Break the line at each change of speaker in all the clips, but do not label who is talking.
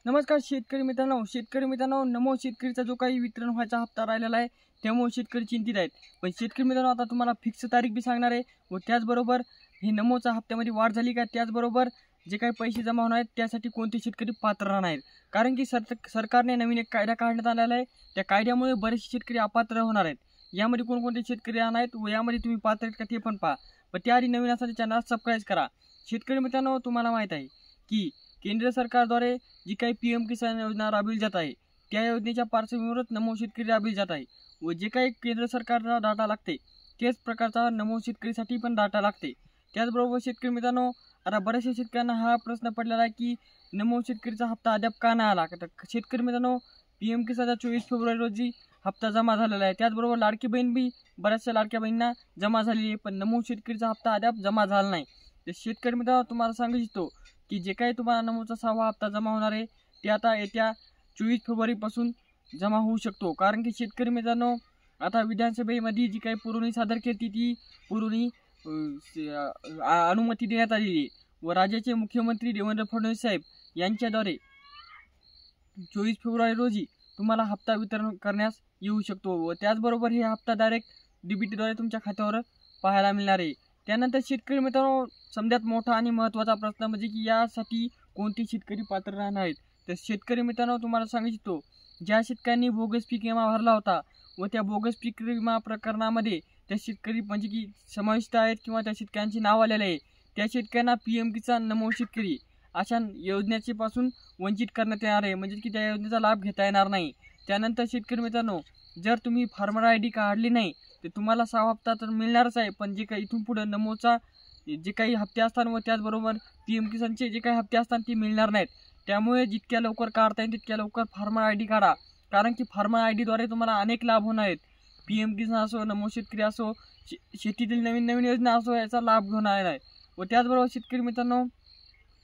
नमस्कार शेतकरी मित्रांनो, नमो शेतकरीचा जो काही वितरण व्हायचा हप्ता राहिलेला आहे त्यामुळे शेतकरी चिंतित आहेत. पण शेतकरी मित्रांनो, आता तुम्हाला फिक्स तारीख बी सांगणार आहे व त्याचबरोबर हे नमोच्या हप्त्यामध्ये वाढ झाली का, त्याचबरोबर जे काही पैसे जमा होणार आहेत त्यासाठी कोणते शेतकरी पात्र राहणार आहेत. कारण की सरकारने नवीन एक कायदा काढण्यात आलेला आहे. त्या कायद्यामुळे बरेचसे शेतकरी अपात्र होणार आहेत. यामध्ये कोणकोणते शेतकरी राहणार आहेत व यामध्ये तुम्ही पात्र आहेत का ते पण पहा. पण त्याआधी नवीन असल्याचे चॅनल सबस्क्राईब करा. शेतकरी मित्रांनो, तुम्हाला माहीत आहे की केंद्र सरकारद्वारे जी काही PM किसान योजना राबविली जात आहे त्या योजनेच्या पार्श्वभूमीवर नमो शेतकरी राबविली जात आहे व जे काही केंद्र सरकारला डाटा लागते तेच प्रकारचा नमो शेतकरीसाठी पण डाटा लागते. त्याचबरोबर शेतकरी मित्रांनो, आता बऱ्याचशा शेतकऱ्यांना हा प्रश्न पडलेला आहे की नमो शेतकरीचा हप्ता अद्याप का नाही आला. तर शेतकरी मित्रांनो, PM किसानचा 24 फेब्रुवारी रोजी हप्ता जमा झालेला आहे. त्याचबरोबर लाडकी बहीण बी बऱ्याचशा लाडक्या बहिणींना जमा झालेली आहे, पण नमो शेतकरीचा हप्ता अद्याप जमा झाला नाही. तर शेतकरी मित्रांनो, तुम्हाला सांगू इच्छितो की जे काही तुम्हाला नमोचा 6वा हप्ता जमा होणार आहे ते आता येत्या 24 फेब्रुवारीपासून जमा होऊ शकतो. कारण की शेतकरी मित्रांनो, आता विधानसभेमध्ये जी काही पुरवणी सादर केली ती पुरवणी अनुमती देण्यात आलेली आहे व राज्याचे मुख्यमंत्री देवेंद्र फडणवीस साहेब यांच्याद्वारे 24 फेब्रुवारी रोजी तुम्हाला हप्ता वितरण करण्यास येऊ शकतो व त्याचबरोबर हे हप्ता डायरेक्ट DBTद्वारे तुमच्या खात्यावर पाहायला मिळणार आहे. त्यानंतर शेतकरी मित्रांनो, समजात मोठा आणि महत्त्वाचा प्रश्न म्हणजे की यासाठी कोणते शेतकरी पात्र राहणार आहेत. तर शेतकरी मित्रांनो, तुम्हाला सांगू इच्छितो, ज्या शेतकऱ्यांनी बोगस पीक विमा भरला होता व त्या बोगस पीक विमा प्रकरणामध्ये त्या शेतकरी म्हणजे की समाविष्ट आहेत किंवा त्या शेतकऱ्यांचे नाव आलेले आहे, त्या शेतकऱ्यांना PM किसान नमो शेतकरी अशा योजनेचे पासून वंचित करण्यात येणार आहे. म्हणजे की त्या योजनेचा लाभ घेता येणार नाही. त्यानंतर शेतकरी मित्रांनो, जर तुम्ही फार्मर ID काढली नाही तर तुम्हाला 6 हप्ता तर मिळणारच आहे, पण जे काही इथून पुढे नमोचा जे काही हप्ते असतात व त्याचबरोबर PM किसानचे जे काही हप्ते असतात ते मिळणार नाहीत. त्यामुळे जितक्या लवकर काढता येईल तितक्या लवकर फार्मर ID काढा. कारण की फार्मर IDद्वारे तुम्हाला अनेक लाभ होणार आहेत. PM किसान असो, नमो शेतकरी असो, शेतीतील नवीन नवीन योजना असो, याचा लाभ घेणार आहे. व त्याचबरोबर शेतकरी मित्रांनो,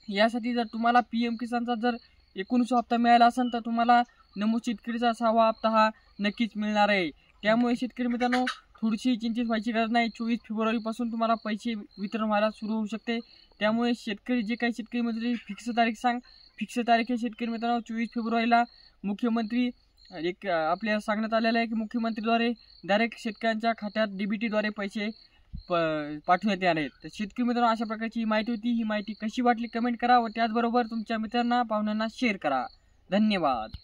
यासाठी जर तुम्हाला PM किसानचा जर 19 हप्ता मिळाला असेल तर तुम्हाला नमो शेतकरीचा 6वा हप्ता हा नक्कीच मिळणार आहे. त्यामुळे शेतकरी मित्रांनो, थोडीशी चिंतित व्हायची गरज नाही. 24 फेब्रुवारीपासून तुम्हाला पैसे वितरण व्हायला सुरू होऊ शकते. त्यामुळे शेतकरी जे काही शेतकरी म्हणजे फिक्स तारीख आहे शेतकरी मित्रांनो, 24 फेब्रुवारीला मुख्यमंत्री एक आपल्याला सांगण्यात आलेलं आहे की मुख्यमंत्रीद्वारे डायरेक्ट शेतकऱ्यांच्या खात्यात DBTद्वारे पैसे पाठवण्यात येणार आहेत. तर शेतकरी मित्रांनो, अशा प्रकारची माहिती होती. ही माहिती कशी वाटली कमेंट करा व त्याचबरोबर तुमच्या मित्रांना पाहुण्यांना शेअर करा. धन्यवाद.